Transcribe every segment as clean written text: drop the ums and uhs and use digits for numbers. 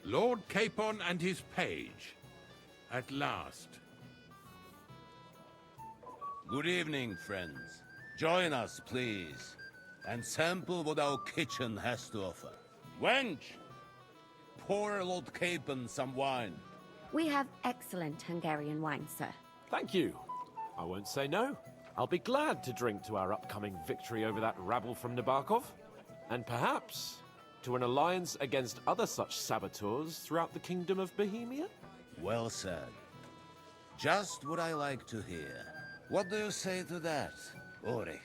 Lord Capon and his page. At last. Good evening, friends. Join us, please, and sample what our kitchen has to offer. Wench, pour Lord Capon some wine. We have excellent Hungarian wine, sir. Thank you. I won't say no. I'll be glad to drink to our upcoming victory over that rabble from Nabokov, and perhaps to an alliance against other such saboteurs throughout the Kingdom of Bohemia? Well said. Just what I like to hear. What do you say to that, Ulrich?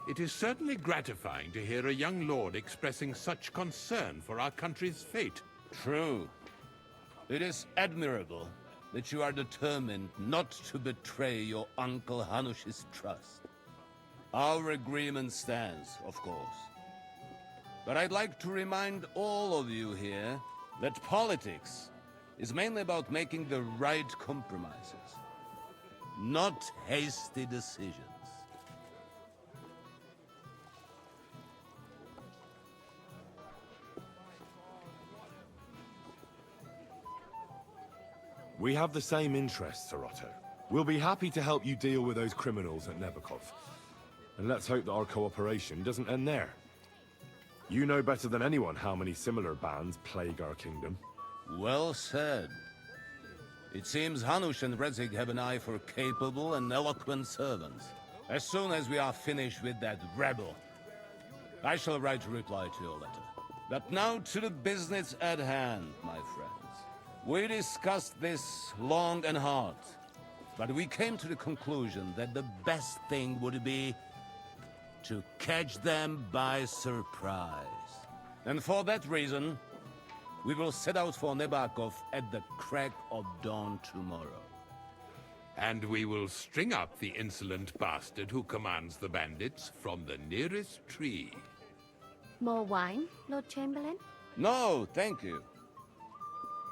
It is certainly gratifying to hear a young lord expressing such concern for our country's fate. True. It is admirable that you are determined not to betray your Uncle Hanush's trust. Our agreement stands, of course. But I'd like to remind all of you here that politics is mainly about making the right compromises, not hasty decisions. We have the same interests, Sir Otto. We'll be happy to help you deal with those criminals at Nebokov. And let's hope that our cooperation doesn't end there. You know better than anyone how many similar bands plague our kingdom. Well said. It seems Hanush and Rezig have an eye for capable and eloquent servants. As soon as we are finished with that rebel, I shall write a reply to your letter. But now to the business at hand, my friends. We discussed this long and hard, but we came to the conclusion that the best thing would be to catch them by surprise. And for that reason, we will set out for Nebakov at the crack of dawn tomorrow. And we will string up the insolent bastard who commands the bandits from the nearest tree. More wine, Lord Chamberlain? No, thank you.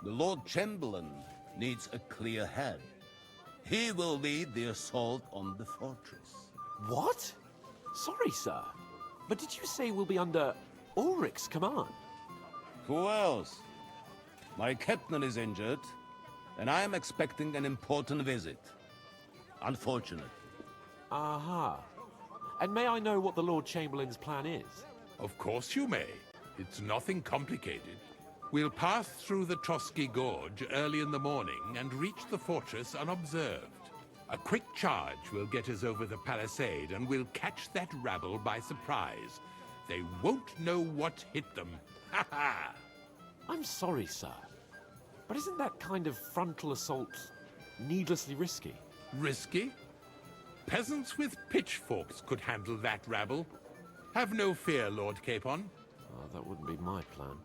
The Lord Chamberlain needs a clear head. He will lead the assault on the fortress. What? Sorry, sir. But did you say we'll be under Ulrich's command? Who else? My captain is injured, and I am expecting an important visit. Unfortunately. Aha. And may I know what the Lord Chamberlain's plan is? Of course you may. It's nothing complicated. We'll pass through the Trotsky Gorge early in the morning and reach the fortress unobserved. A quick charge will get us over the palisade and we'll catch that rabble by surprise. They won't know what hit them. Ha ha! I'm sorry, sir. But isn't that kind of frontal assault needlessly risky? Risky? Peasants with pitchforks could handle that rabble. Have no fear, Lord Capon. Oh, that wouldn't be my plan.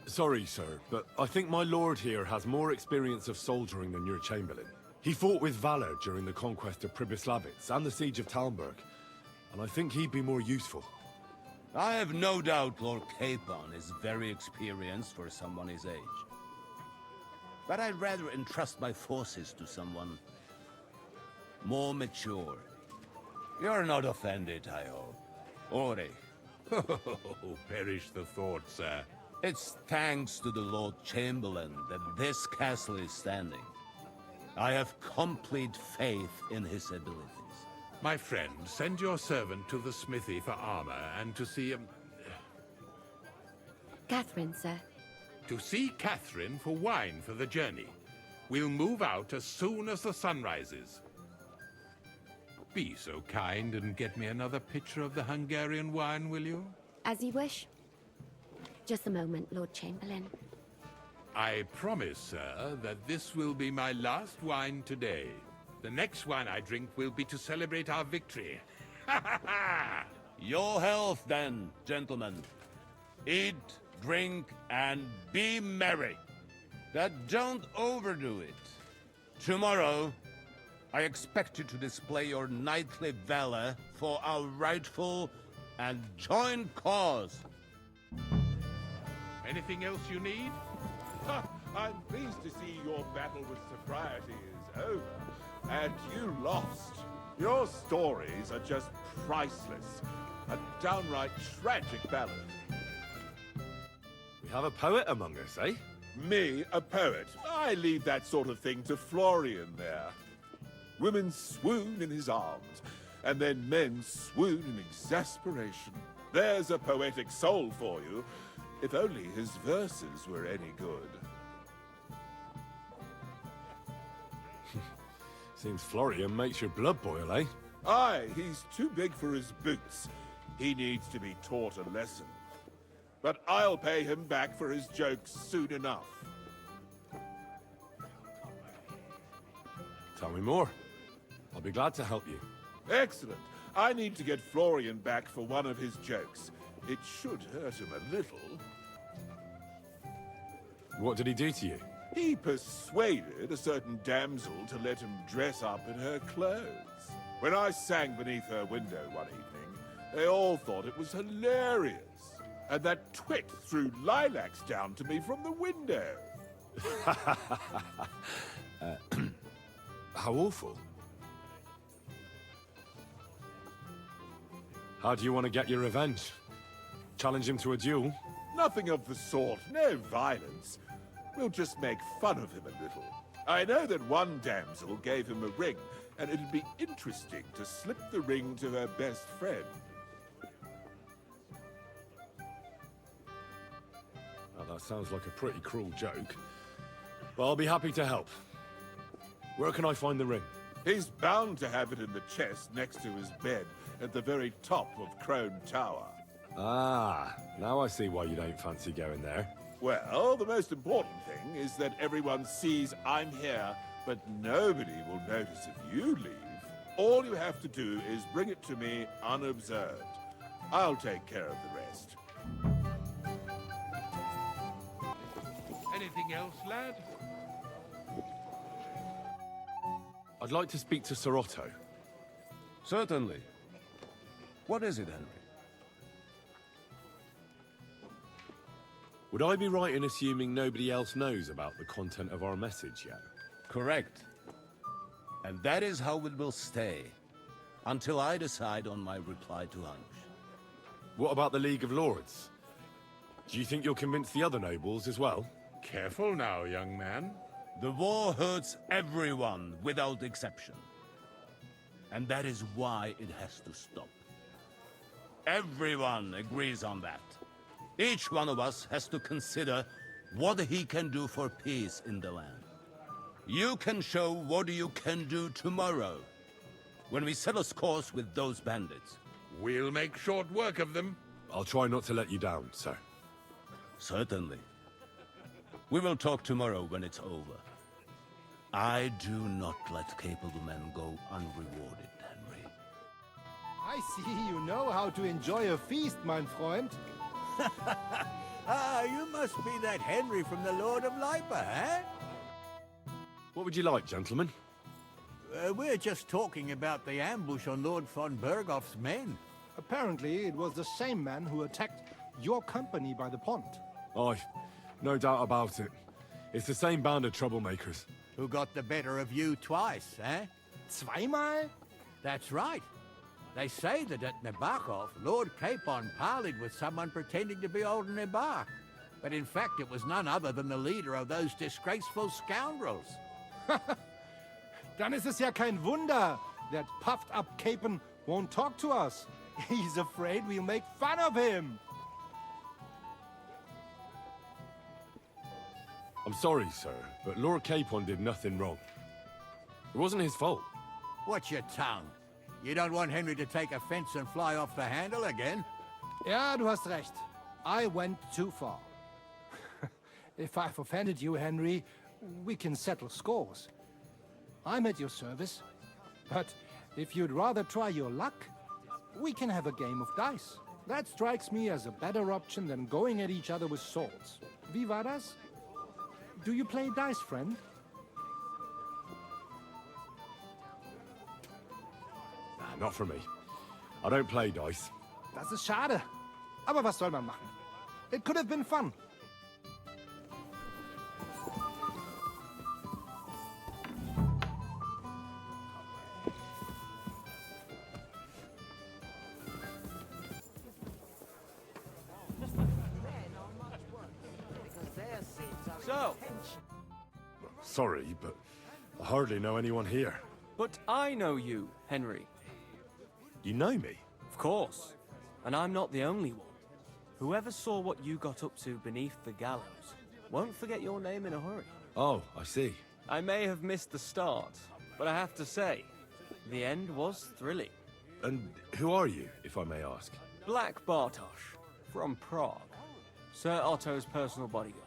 Sorry, sir, but I think my lord here has more experience of soldiering than your Chamberlain. He fought with valor during the conquest of Pribyslavitz and the siege of Talmberg, and I think he'd be more useful. I have no doubt Lord Capon is very experienced for someone his age. But I'd rather entrust my forces to someone more mature. You're not offended, I hope. Ulrich. Oh, perish the thought, sir. It's thanks to the Lord Chamberlain that this castle is standing. I have complete faith in his abilities. My friend, send your servant to the smithy for armor and to see Catherine, sir. to see Catherine for wine for the journey. We'll move out as soon as the sun rises. Be so kind and get me another pitcher of the Hungarian wine, will you? As you wish. Just a moment, Lord Chamberlain. I promise, sir, that this will be my last wine today. The next wine I drink will be to celebrate our victory. Ha ha ha! Your health, then, gentlemen. Eat, drink, and be merry. But don't overdo it. Tomorrow, I expect you to display your knightly valor for our rightful and joint cause. Anything else you need? I'm pleased to see your battle with sobriety is over, and you lost. Your stories are just priceless. A downright tragic ballad. We have a poet among us, eh? Me, a poet. I leave that sort of thing to Florian there. Women swoon in his arms, and then men swoon in exasperation. There's a poetic soul for you, if only his verses were any good. Seems Florian makes your blood boil, eh? Aye, he's too big for his boots. He needs to be taught a lesson. But I'll pay him back for his jokes soon enough. Tell me more. I'll be glad to help you. Excellent. I need to get Florian back for one of his jokes. It should hurt him a little. What did he do to you? He persuaded a certain damsel to let him dress up in her clothes. When I sang beneath her window one evening, they all thought it was hilarious. And that twit threw lilacs down to me from the window. How awful. How do you want to get your revenge? Challenge him to a duel? Nothing of the sort, no violence. We'll just make fun of him a little. I know that one damsel gave him a ring, and it'd be interesting to slip the ring to her best friend. Well, that sounds like a pretty cruel joke. But I'll be happy to help. Where can I find the ring? He's bound to have it in the chest next to his bed at the very top of Crone Tower. Ah, now I see why you don't fancy going there. Well, the most important thing is that everyone sees I'm here, but nobody will notice if you leave. All you have to do is bring it to me unobserved. I'll take care of the rest. Anything else, lad? I'd like to speak to Sir Otto. Certainly. What is it, Henry? Would I be right in assuming nobody else knows about the content of our message yet? Correct. And that is how it will stay, until I decide on my reply to Hanush. What about the League of Lords? Do you think you'll convince the other nobles as well? Careful now, young man. The war hurts everyone, without exception. And that is why it has to stop. Everyone agrees on that. Each one of us has to consider what he can do for peace in the land. You can show what you can do tomorrow, when we settle scores with those bandits. We'll make short work of them. I'll try not to let you down, sir. Certainly. We will talk tomorrow when it's over. I do not let capable men go unrewarded, Henry. I see you know how to enjoy a feast, mein Freund. You must be that Henry from the Lord of Lipa, eh? What would you like, gentlemen? We're just talking about the ambush on Lord von Bergoff's men. Apparently, it was the same man who attacked your company by the pond. Aye, no doubt about it. It's the same band of troublemakers. Who got the better of you twice, eh? Zweimal? That's right. They say that at Nabokov, Lord Capon parleyed with someone pretending to be old Nabar. But in fact, it was none other than the leader of those disgraceful scoundrels. Dann ist es ja kein Wunder that puffed-up Capon won't talk to us. He's afraid we'll make fun of him. I'm sorry, sir, but Lord Capon did nothing wrong. It wasn't his fault. Watch your tongue. You don't want Henry to take offense and fly off the handle again? Ja, du hast recht. I went too far. If I've offended you, Henry, we can settle scores. I'm at your service. But if you'd rather try your luck, we can have a game of dice. That strikes me as a better option than going at each other with swords. Wie war das? Do you play dice, friend? Nah, not for me. I don't play dice. Das ist schade. Aber was soll man machen? It could have been fun. So, Sorry, but I hardly know anyone here. but I know you, Henry. You know me? Of course. And I'm not the only one. Whoever saw what you got up to beneath the gallows won't forget your name in a hurry. Oh, I see. I may have missed the start, but I have to say, the end was thrilling. And who are you, if I may ask? Black Bartosz, from Prague. Sir Otto's personal bodyguard.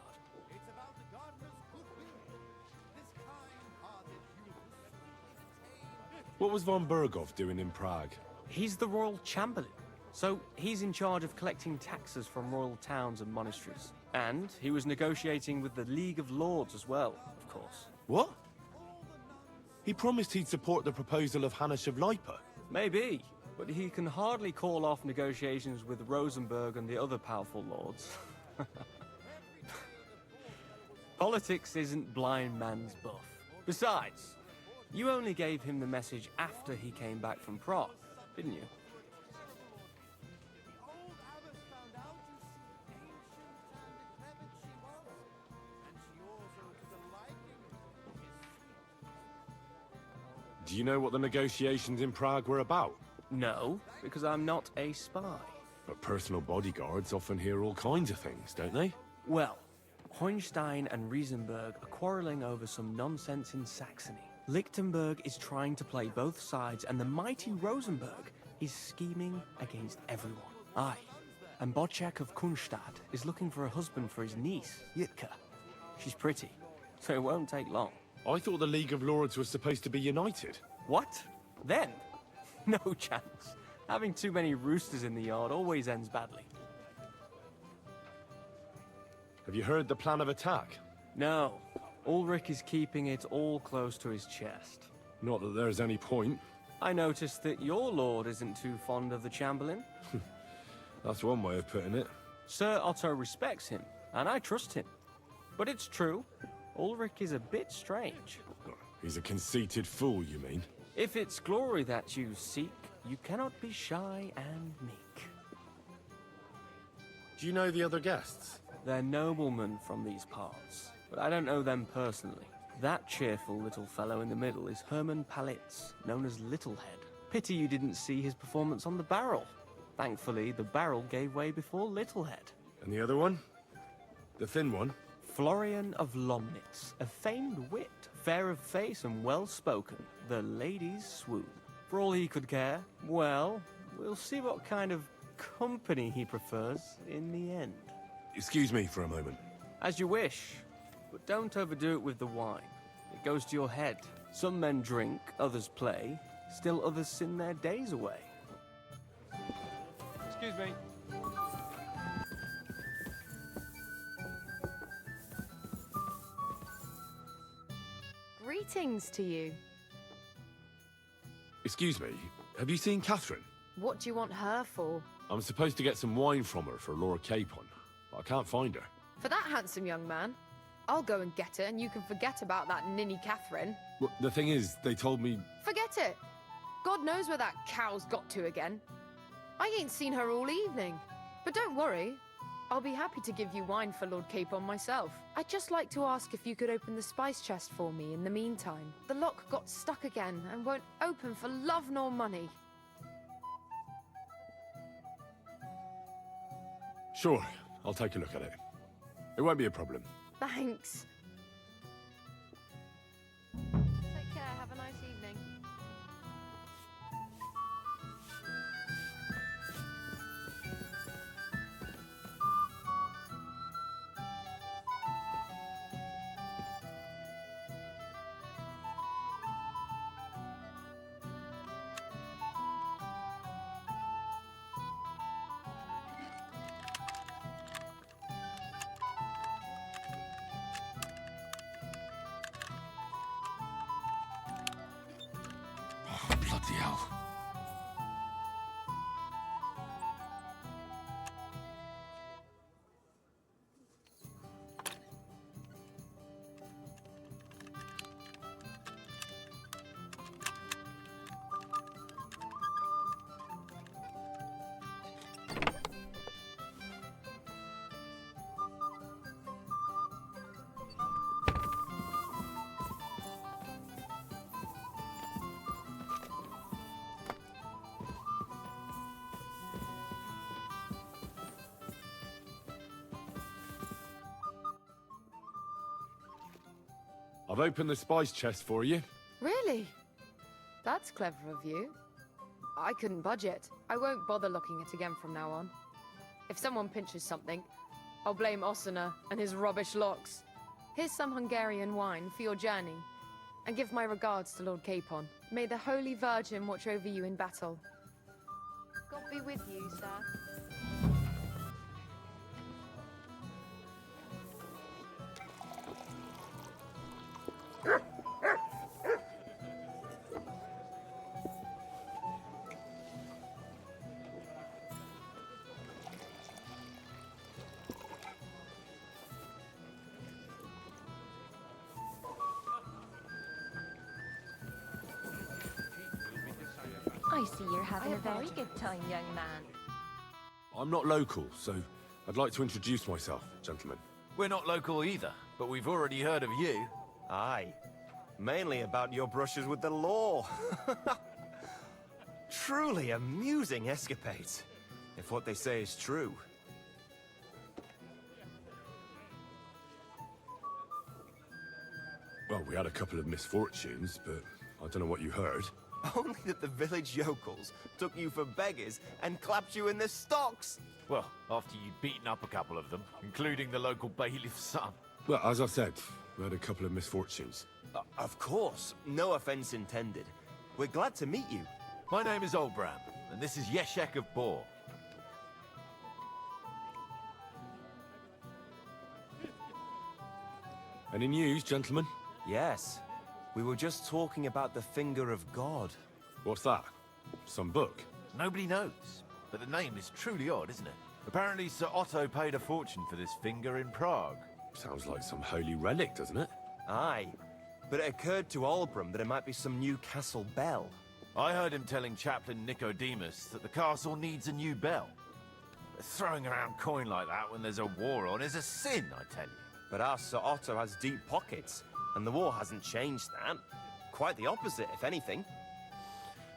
What was von Berghoff doing in Prague? He's the royal chamberlain, so he's in charge of collecting taxes from royal towns and monasteries. And he was negotiating with the League of Lords as well, of course. What? He promised he'd support the proposal of Hannes of Lipa. Maybe, but he can hardly call off negotiations with Rosenberg and the other powerful lords. Politics isn't blind man's buff. Besides, you only gave him the message after he came back from Prague, didn't you? Do you know what the negotiations in Prague were about? No, because I'm not a spy. But personal bodyguards often hear all kinds of things, don't they? Well, Hohenstein and Riesenberg are quarreling over some nonsense in Saxony. Lichtenberg is trying to play both sides, and the mighty Rosenberg is scheming against everyone. Aye, and Bocek of Kunstadt is looking for a husband for his niece, Yitka. She's pretty, so it won't take long. I thought the League of Lords was supposed to be united. What? Then? No chance. Having too many roosters in the yard always ends badly. Have you heard the plan of attack? No. Ulrich is keeping it all close to his chest. Not that there's any point. I noticed that your lord isn't too fond of the Chamberlain. That's one way of putting it. Sir Otto respects him, and I trust him. But it's true, Ulrich is a bit strange. He's a conceited fool, you mean? If it's glory that you seek, you cannot be shy and meek. Do you know the other guests? They're noblemen from these parts, but I don't know them personally. That cheerful little fellow in the middle is Hermann Palitz, known as Littlehead. Pity you didn't see his performance on the barrel. Thankfully, the barrel gave way before Littlehead. And the other one? The thin one? Florian of Lomnitz, a famed wit, fair of face and well-spoken. The ladies swoon. For all he could care, well, we'll see what kind of company he prefers in the end. Excuse me for a moment. As you wish, but don't overdo it with the wine. It goes to your head. Some men drink, others play, still others sin their days away. Excuse me. Greetings to you. Excuse me, have you seen Catherine? What do you want her for? I'm supposed to get some wine from her for Lord Capon, but I can't find her. For that handsome young man? I'll go and get it, and you can forget about that ninny Catherine. Well, the thing is, they told me... Forget it! God knows where that cow's got to again. I ain't seen her all evening. But don't worry, I'll be happy to give you wine for Lord Capon myself. I'd just like to ask if you could open the spice chest for me in the meantime. The lock got stuck again and won't open for love nor money. Sure, I'll take a look at it. It won't be a problem. Thanks. Take care, have a nice evening. Bloody hell. I've opened the spice chest for you. Really? That's clever of you. I couldn't budget. I won't bother looking it again from now on. If someone pinches something, I'll blame Osina and his rubbish locks. Here's some Hungarian wine for your journey. And give my regards to Lord Capon. May the Holy Virgin watch over you in battle. God be with you, sir. I see you're having a very good time, young man. I'm not local, so I'd like to introduce myself, gentlemen. We're not local either, but we've already heard of you. Aye. Mainly about your brushes with the law. Truly amusing escapades, if what they say is true. Well, we had a couple of misfortunes, but I don't know what you heard. Only that the village yokels took you for beggars and clapped you in the stocks. Well, after you'd beaten up a couple of them, including the local bailiff's son. Well, as I said, we had a couple of misfortunes. Of course, no offense intended. We're glad to meet you. My name is Olbram, and this is Yeshek of Bor. Any news, gentlemen? Yes. We were just talking about the Finger of God. What's that? Some book? Nobody knows, but the name is truly odd, isn't it? Apparently Sir Otto paid a fortune for this finger in Prague. Sounds like some holy relic, doesn't it? Aye. But it occurred to Olbram that it might be some new castle bell. I heard him telling Chaplain Nicodemus that the castle needs a new bell. Throwing around coin like that when there's a war on is a sin, I tell you. But our Sir Otto has deep pockets, and the war hasn't changed that. Quite the opposite, if anything.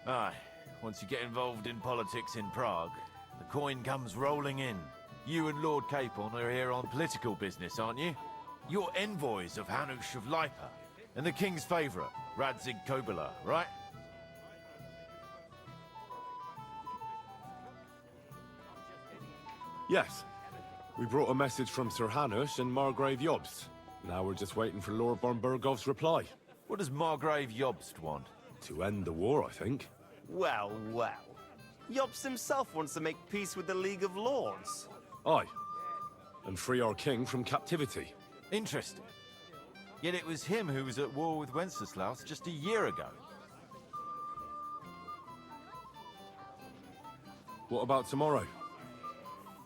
Aye, once you get involved in politics in Prague, the coin comes rolling in. You and Lord Capon are here on political business, aren't you? You're envoys of Hanush of Lipa, and the king's favourite, Radzig Kobyla, right? Yes. We brought a message from Sir Hanush and Margrave Jobst. Now we're just waiting for Lord Bornbergov's reply. What does Margrave Jobst want? To end the war, I think. Well, well. Jobst himself wants to make peace with the League of Lords. Aye. And free our king from captivity. Interesting. Yet it was him who was at war with Wenceslaus just a year ago. What about tomorrow?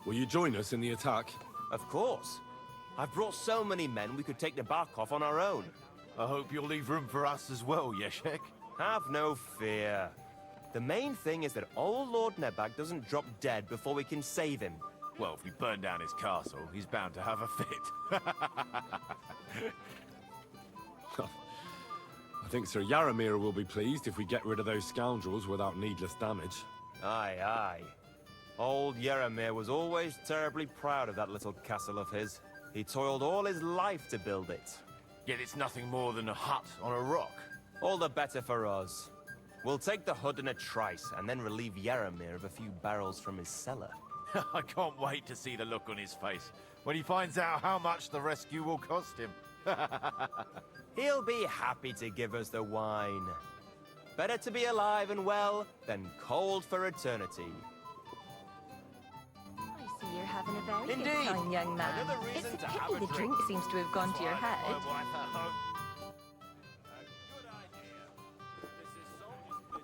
Will you join us in the attack? Of course. I've brought so many men we could take the Barkov on our own. I hope you'll leave room for us as well, Yeshek. Have no fear. The main thing is that old Lord Nebag doesn't drop dead before we can save him. Well, if we burn down his castle, he's bound to have a fit. I think Sir Yaramir will be pleased if we get rid of those scoundrels without needless damage. Aye, aye. Old Yaramir was always terribly proud of that little castle of his. He toiled all his life to build it. Yet it's nothing more than a hut on a rock. All the better for us. We'll take the hood in a trice, and then relieve Yaramir of a few barrels from his cellar. I can't wait to see the look on his face when he finds out how much the rescue will cost him. He'll be happy to give us the wine. Better to be alive and well than cold for eternity. I see you're having a very Indeed. good time, young man. Another reason It's a to have pity a the drink seems to have gone to your head.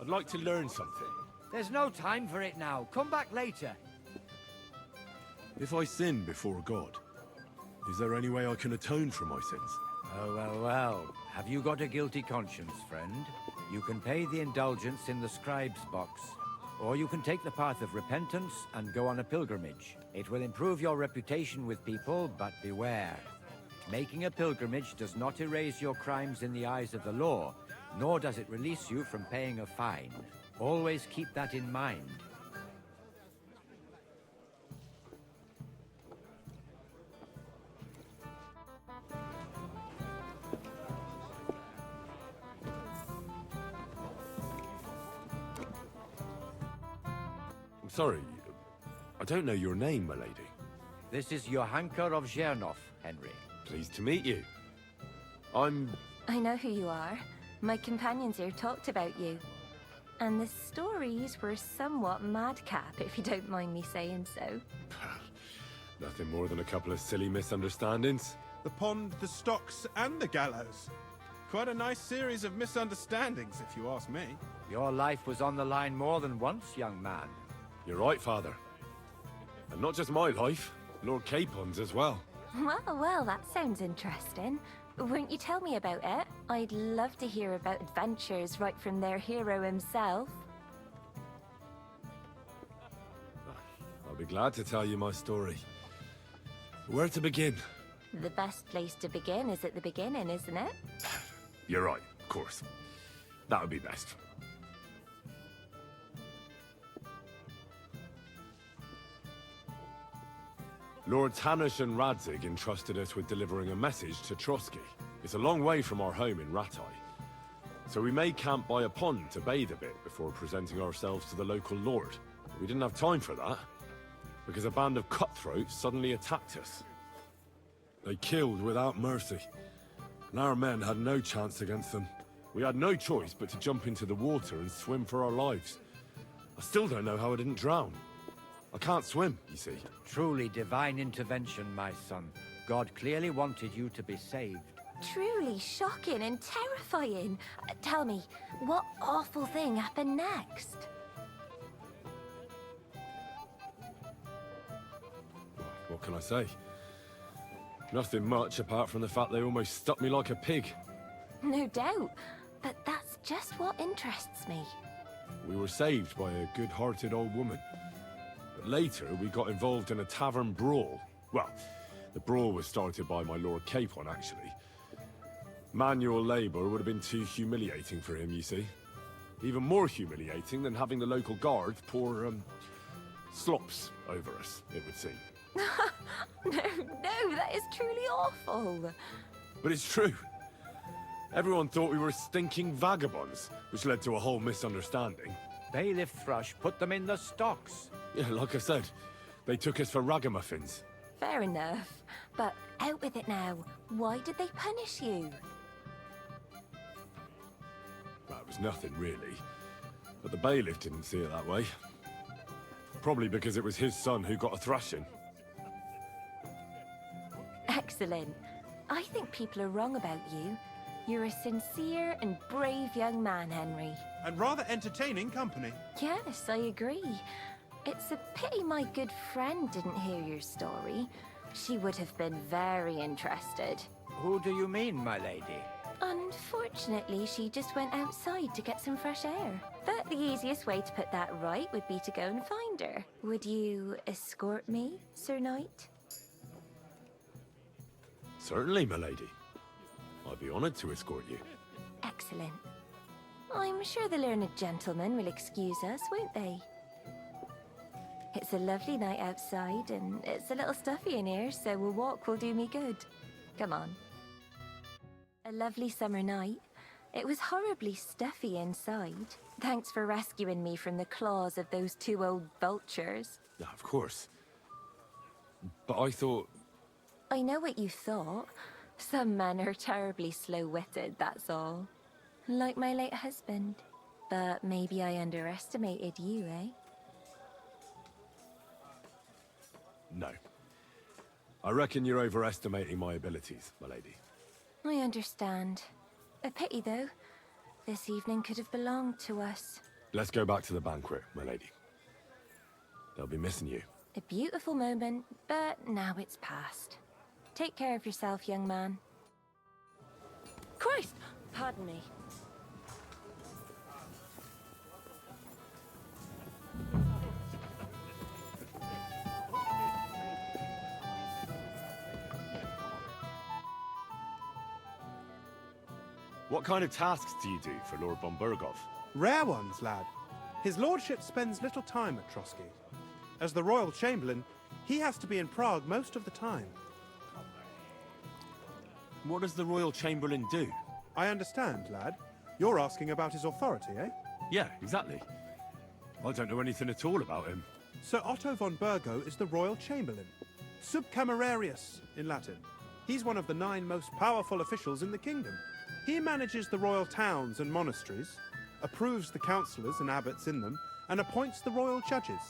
I'd like to learn something. There's no time for it now. Come back later. If I sin before God, is there any way I can atone for my sins? Oh, well, well. Have you got a guilty conscience, friend? You can pay the indulgence in the scribe's box. Or you can take the path of repentance and go on a pilgrimage. It will improve your reputation with people, but beware. Making a pilgrimage does not erase your crimes in the eyes of the law, nor does it release you from paying a fine. Always keep that in mind. Sorry, I don't know your name, my lady. This is Johanka of Zhernov, Henry. Pleased to meet you. I'm... I know who you are. My companions here talked about you. And the stories were somewhat madcap, if you don't mind me saying so. Nothing more than a couple of silly misunderstandings. The pond, the stocks, and the gallows. Quite a nice series of misunderstandings, if you ask me. Your life was on the line more than once, young man. You're right, Father. And not just my life, Lord Capon's as well. Well, that sounds interesting. Won't you tell me about it? I'd love to hear about adventures right from their hero himself. I'll be glad to tell you my story. Where to begin? The best place to begin is at the beginning, isn't it? You're right, of course. That would be best. Lords Hanush and Radzig entrusted us with delivering a message to Trotsky. It's a long way from our home in Ratai. So we made camp by a pond to bathe a bit before presenting ourselves to the local lord. We didn't have time for that, because a band of cutthroats suddenly attacked us. They killed without mercy, and our men had no chance against them. We had no choice but to jump into the water and swim for our lives. I still don't know how I didn't drown. I can't swim, you see. Truly divine intervention, my son. God clearly wanted you to be saved. Truly shocking and terrifying. Tell me, what awful thing happened next? What can I say? Nothing much apart from the fact they almost stuck me like a pig. No doubt, but that's just what interests me. We were saved by a good-hearted old woman. But later, we got involved in a tavern brawl. Well, the brawl was started by my Lord Capon, actually. Manual labor would have been too humiliating for him, you see. Even more humiliating than having the local guard pour, slops over us, it would seem. No, that is truly awful. But it's true. Everyone thought we were stinking vagabonds, which led to a whole misunderstanding. Bailiff Thrush put them in the stocks. Yeah, like I said, they took us for ragamuffins. Fair enough. But out with it now. Why did they punish you? Well, it was nothing, really. But the bailiff didn't see it that way. Probably because it was his son who got a thrashing. Excellent. I think people are wrong about you. You're a sincere and brave young man, Henry. And rather entertaining company. Yes, I agree. It's a pity my good friend didn't hear your story. She would have been very interested. Who do you mean, my lady? Unfortunately, she just went outside to get some fresh air. But the easiest way to put that right would be to go and find her. Would you escort me, Sir Knight? Certainly, my lady. I'd be honored to escort you. Excellent. I'm sure the learned gentlemen will excuse us, won't they? It's a lovely night outside, and it's a little stuffy in here, so a walk will do me good. Come on. A lovely summer night. It was horribly stuffy inside. Thanks for rescuing me from the claws of those two old vultures. Yeah, of course. But I thought... I know what you thought. Some men are terribly slow-witted, that's all. Like my late husband. But maybe I underestimated you, eh? No. I reckon you're overestimating my abilities, my lady. I understand. A pity, though. This evening could have belonged to us. Let's go back to the banquet, my lady. They'll be missing you. A beautiful moment, but now it's past. Take care of yourself, young man. Christ! Pardon me. What kind of tasks do you do for Lord von Burgov? Rare ones, lad. His lordship spends little time at Trotsky. As the royal chamberlain, he has to be in Prague most of the time. What does the royal chamberlain do? I understand, lad. You're asking about his authority, eh? Yeah, exactly. I don't know anything at all about him. Sir Otto von Burgo is the Royal Chamberlain, Subcamerarius in Latin. He's one of the 9 most powerful officials in the kingdom. He manages the royal towns and monasteries, approves the councillors and abbots in them, and appoints the royal judges.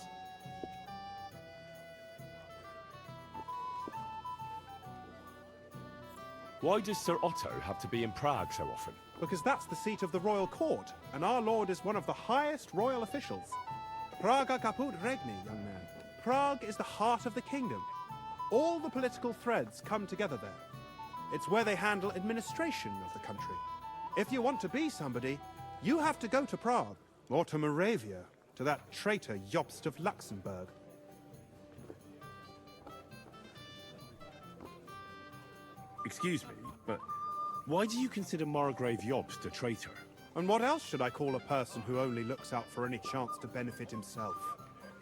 Why does Sir Otto have to be in Prague so often? Because that's the seat of the royal court, and our lord is one of the highest royal officials. Praga caput regni, young man. Prague is the heart of the kingdom. All the political threads come together there. It's where they handle administration of the country. If you want to be somebody, you have to go to Prague, or to Moravia, to that traitor Jobst of Luxembourg. Excuse me, but why do you consider Margrave Jobst a traitor? And what else should I call a person who only looks out for any chance to benefit himself?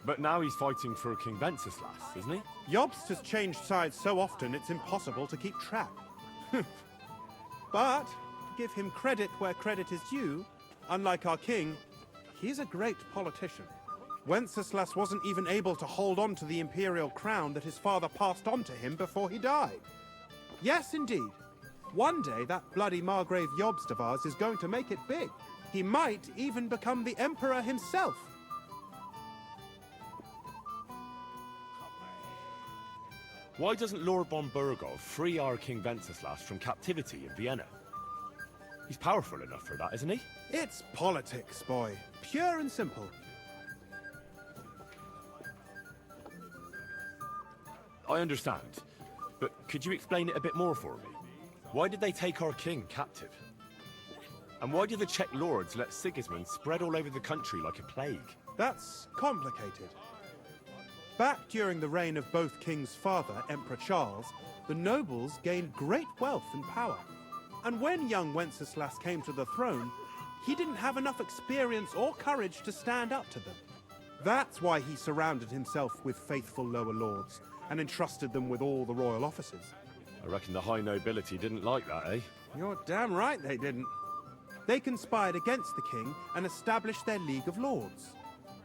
But now he's fighting for King Wenceslas, isn't he? Jobst has changed sides so often it's impossible to keep track. But, to give him credit where credit is due, unlike our king, he's a great politician. Wenceslas wasn't even able to hold on to the imperial crown that his father passed on to him before he died. Yes, indeed. One day, that bloody Margrave Jobst of ours is going to make it big. He might even become the emperor himself. Why doesn't Lord von Burgov free our King Wenceslas from captivity in Vienna? He's powerful enough for that, isn't he? It's politics, boy. Pure and simple. I understand, but could you explain it a bit more for me? Why did they take our king captive? And why did the Czech lords let Sigismund spread all over the country like a plague? That's complicated. Back during the reign of both King's father, Emperor Charles, the nobles gained great wealth and power. And when young Wenceslas came to the throne, he didn't have enough experience or courage to stand up to them. That's why he surrounded himself with faithful lower lords and entrusted them with all the royal offices. I reckon the high nobility didn't like that, eh? You're damn right they didn't. They conspired against the king and established their League of Lords.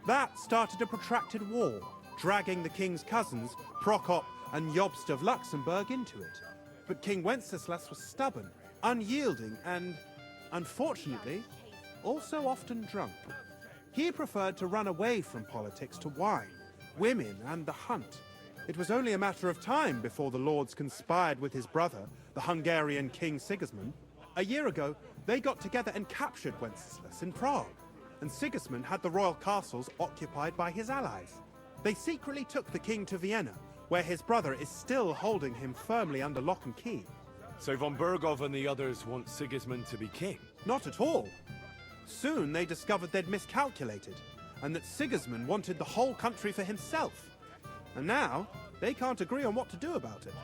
That started a protracted war, dragging the king's cousins, Prokop and Jobst of Luxembourg, into it. But King Wenceslas was stubborn, unyielding, and, unfortunately, also often drunk. He preferred to run away from politics to wine, women, and the hunt. It was only a matter of time before the lords conspired with his brother, the Hungarian King Sigismund. A year ago, they got together and captured Wenceslas in Prague, and Sigismund had the royal castles occupied by his allies. They secretly took the king to Vienna, where his brother is still holding him firmly under lock and key. So von Burgov and the others want Sigismund to be king? Not at all. Soon they discovered they'd miscalculated, and that Sigismund wanted the whole country for himself. And now, they can't agree on what to do about it.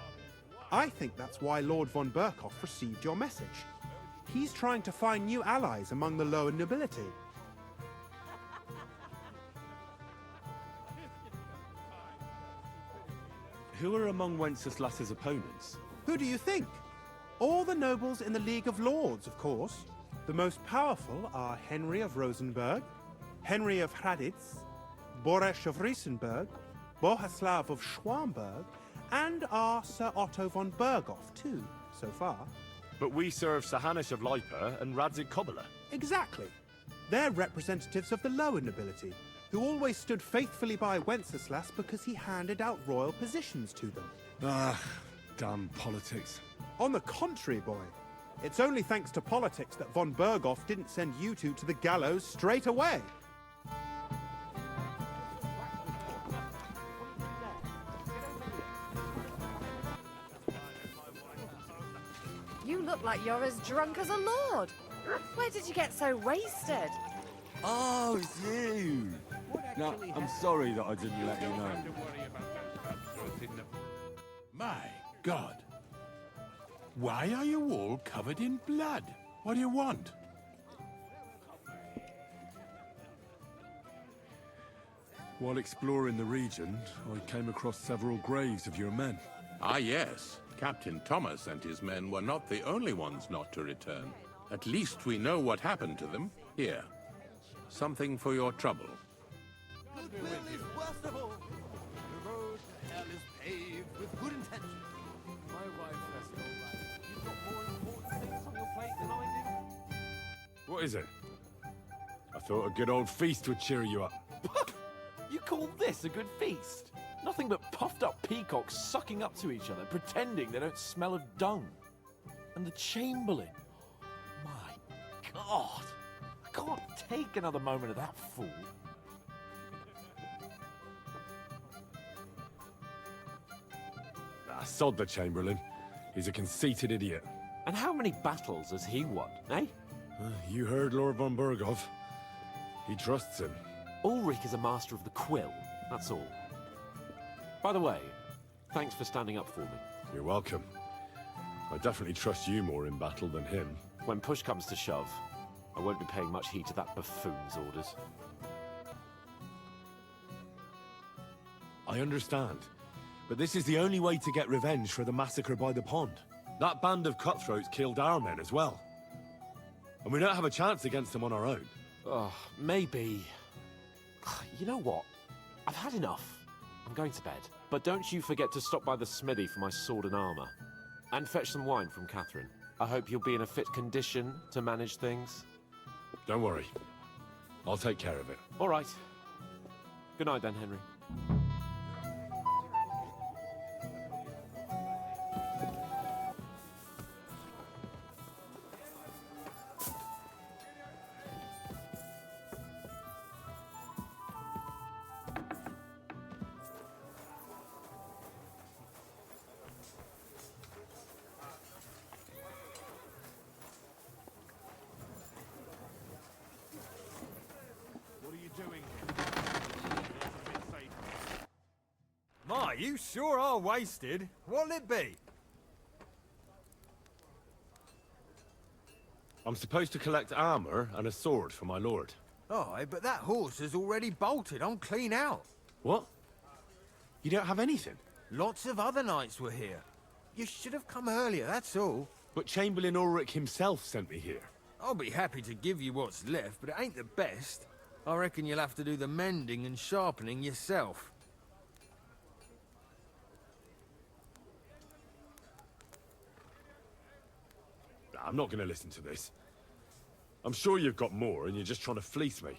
I think that's why Lord von Burkhoff received your message. He's trying to find new allies among the lower nobility. Who are among Wenceslas's opponents? Who do you think? All the nobles in the League of Lords, of course. The most powerful are Henry of Rosenberg, Henry of Hraditz, Boresh of Riesenberg, Bohuslav of Schwamberg, and our Sir Otto von Burghoff, too, so far. But we serve Sir Hanush of Lipa and Radzig Kobyla. Exactly. They're representatives of the lower nobility, who always stood faithfully by Wenceslas because he handed out royal positions to them. Ah, damn politics. On the contrary, boy. It's only thanks to politics that von Burghoff didn't send you two to the gallows straight away. You look like you're as drunk as a lord. Where did you get so wasted? Oh, it's you! No, I'm sorry that I didn't let you know. My God. Why are you all covered in blood? What do you want? While exploring the region, I came across several graves of your men. Ah, yes. Captain Thomas and his men were not the only ones not to return. At least we know what happened to them. Here. Something for your trouble. Goodwill is worst of all. What is it? I thought a good old feast would cheer you up. You call this a good feast? Nothing but puffed up peacocks sucking up to each other, pretending they don't smell of dung. And the Chamberlain. My God. I can't take another moment of that fool. Ah, sod the Chamberlain. He's a conceited idiot. And how many battles has he won, eh? You heard Lord von Berghoff. He trusts him. Ulrich is a master of the quill, that's all. By the way, thanks for standing up for me. You're welcome. I definitely trust you more in battle than him. When push comes to shove, I won't be paying much heed to that buffoon's orders. I understand. But this is the only way to get revenge for the massacre by the pond. That band of cutthroats killed our men as well. And we don't have a chance against them on our own. Oh, maybe. You know what? I've had enough. I'm going to bed. But don't you forget to stop by the smithy for my sword and armor. And fetch some wine from Catherine. I hope you'll be in a fit condition to manage things. Don't worry. I'll take care of it. All right. Good night then, Henry. My, you sure are wasted. What'll it be? I'm supposed to collect armor and a sword for my lord. Oh, but that horse is already bolted. I'm clean out. What? You don't have anything? Lots of other knights were here. You should have come earlier, that's all. But Chamberlain Ulrich himself sent me here. I'll be happy to give you what's left, but it ain't the best. I reckon you'll have to do the mending and sharpening yourself. I'm not going to listen to this. I'm sure you've got more and you're just trying to fleece me.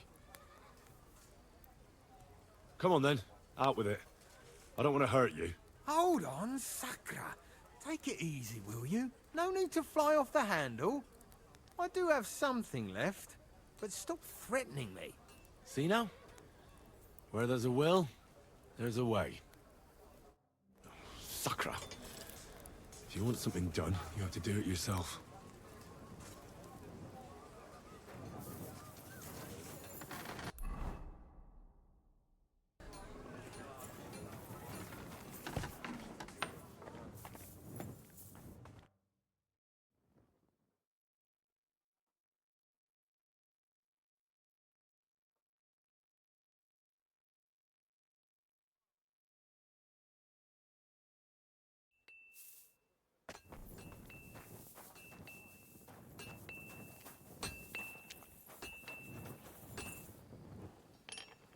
Come on then, out with it. I don't want to hurt you. Hold on, Sakra. Take it easy, will you? No need to fly off the handle. I do have something left, but stop threatening me. See now? Where there's a will, there's a way. Sakra. If you want something done, you have to do it yourself.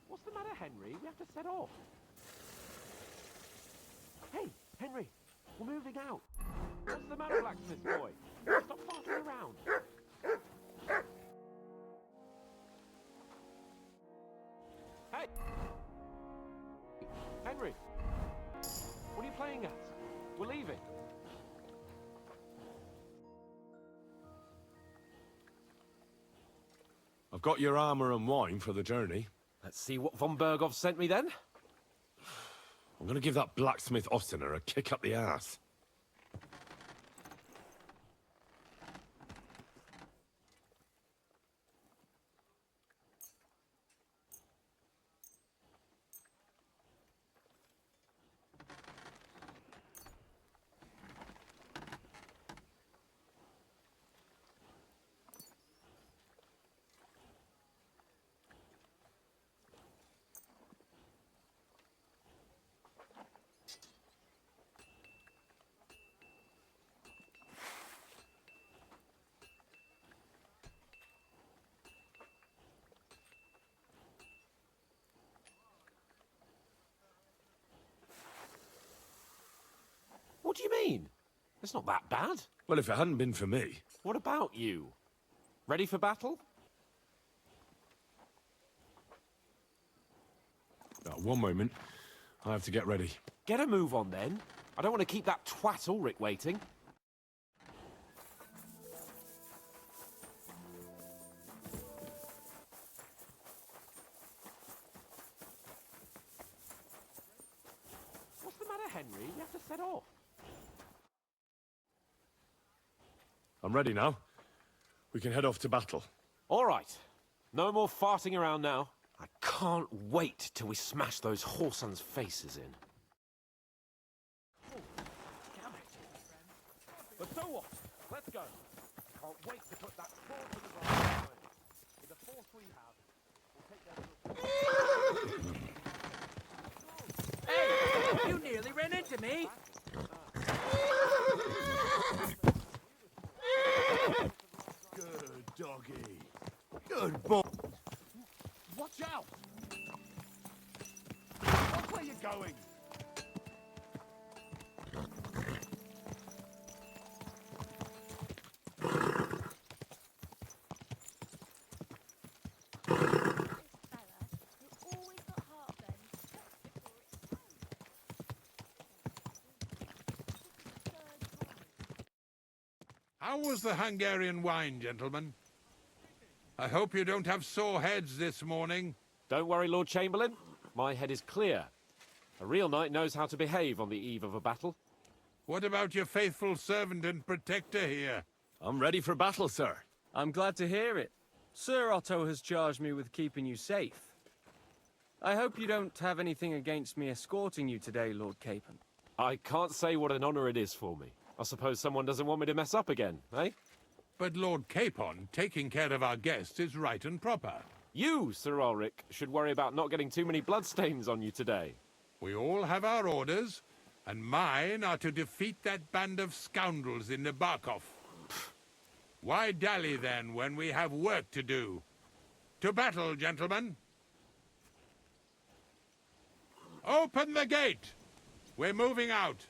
What's the matter, Henry? We have to set off. Hey, Henry, we're moving out. What's the matter, blacksmith boy? Stop farting around. Hey! Henry! What are you playing at? We're leaving. I've got your armor and wine for the journey. Let's see what von Berghoff sent me then. I'm going to give that blacksmith Ostener a kick up the ass. What do you mean? It's not that bad. Well, if it hadn't been for me... What about you? Ready for battle? one moment. I have to get ready. Get a move on then. I don't want to keep that twat Ulrich waiting. What's the matter, Henry? You have to set off. I'm ready now. We can head off to battle. All right. No more farting around now. I can't wait till we smash those whoresons' faces in. But so what? Let's go. Can't wait to put that sword to the ground. With the force we have, we'll take them. Hey! You nearly ran into me! Good doggy. Good boy. Watch out! Watch where you're going. How was the Hungarian wine, gentlemen? I hope you don't have sore heads this morning. Don't worry, Lord Chamberlain. My head is clear. A real knight knows how to behave on the eve of a battle. What about your faithful servant and protector here? I'm ready for battle, sir. I'm glad to hear it. Sir Otto has charged me with keeping you safe. I hope you don't have anything against me escorting you today, Lord Capon. I can't say what an honor it is for me. I suppose someone doesn't want me to mess up again, eh? But Lord Capon, taking care of our guests is right and proper. You, Sir Ulrich, should worry about not getting too many bloodstains on you today. We all have our orders, and mine are to defeat that band of scoundrels in Nabokov. Why dally then when we have work to do? To battle, gentlemen! Open the gate! We're moving out.